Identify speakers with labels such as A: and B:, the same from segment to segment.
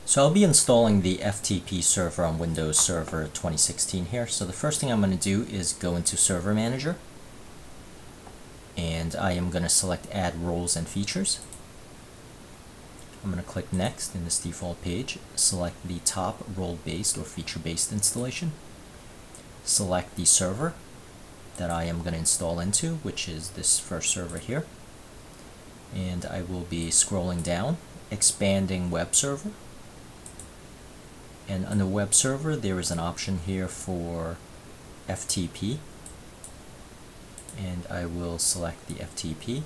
A: So I'll be installing the FTP server on Windows Server 2016 here. So the first thing I'm going to do is go into Server Manager, and I am going to select Add Roles and Features. I'm going to click Next in this default page, select the top role-based or feature-based installation, select the server that I am going to install into, which is this first server here, and I will be scrolling down, expanding web server. And under web server there is an option here for FTP, and I will select the FTP.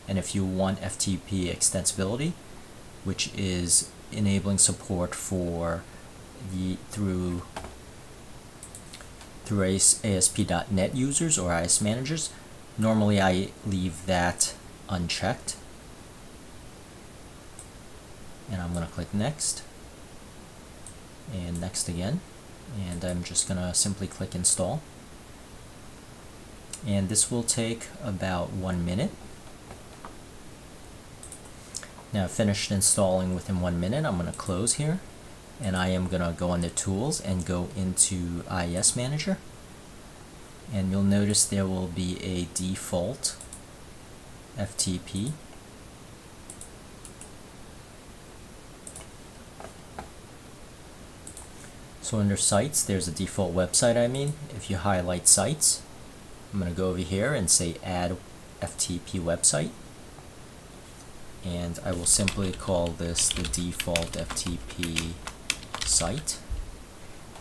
A: And if you want FTP Extensibility, which is enabling support for the through ASP.NET users or IIS managers, normally I leave that unchecked, and I'm going to click Next and Next again, and I'm just going to simply click Install, and this will take about 1 minute. Now, finished installing within 1 minute, I'm going to close here, and I am going to go under Tools and go into IIS Manager, and you'll notice there will be a default FTP. So under Sites, there's a default website. If you highlight Sites, I'm going to go over here and say Add FTP Website, and I will simply call this the default FTP Site.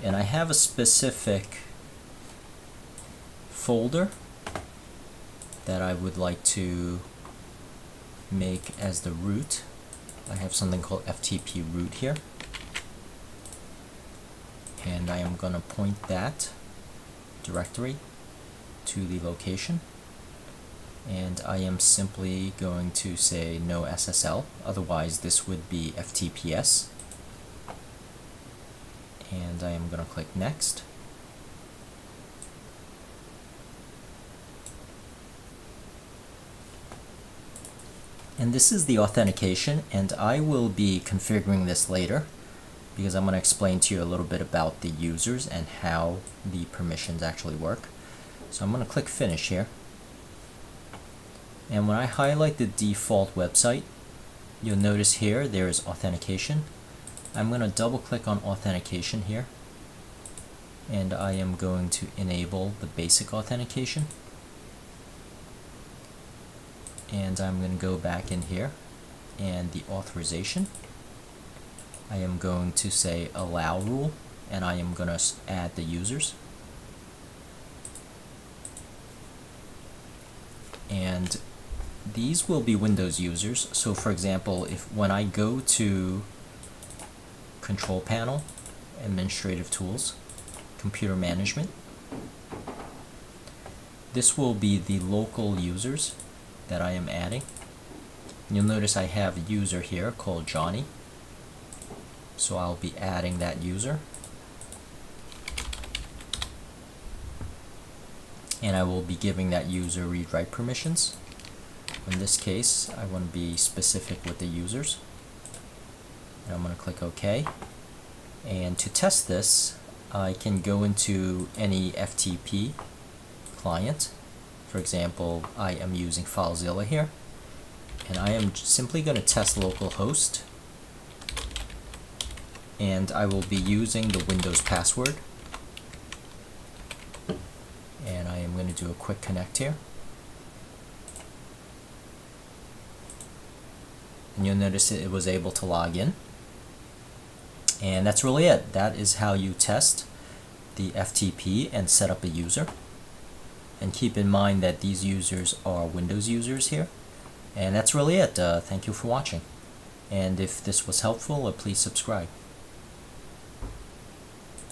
A: And I have a specific folder that I would like to make as the root. I have something called FTP root here, and I am going to point that directory to the location, and I am simply going to say no SSL, otherwise this would be FTPS, and I am going to click Next. And this is the authentication, and I will be configuring this later because I'm going to explain to you a little bit about the users and how the permissions actually work. So I'm going to click Finish here, and when I highlight the default website, you'll notice here there is authentication. I'm going to double click on authentication here, and I am going to enable the basic authentication. And I'm going to go back in here, and the authorization, I am going to say allow rule, and I am going to add the users. And these will be Windows users. So for example, when I go to Control Panel, Administrative Tools, Computer Management, this will be the local users that I am adding. You'll notice I have a user here called Johnny, so I'll be adding that user, and I will be giving that user read-write permissions. In this case, I want to be specific with the users, and I'm going to click OK. And to test this, I can go into any FTP client. For example, I am using FileZilla here, and I am simply going to test localhost, and I will be using the Windows password, and I am going to do a quick connect here, and you'll notice it was able to log in. And that's really it. That is how you test the FTP and set up a user. And keep in mind that these users are Windows users here. And that's really it. Thank you for watching. And if this was helpful, please subscribe.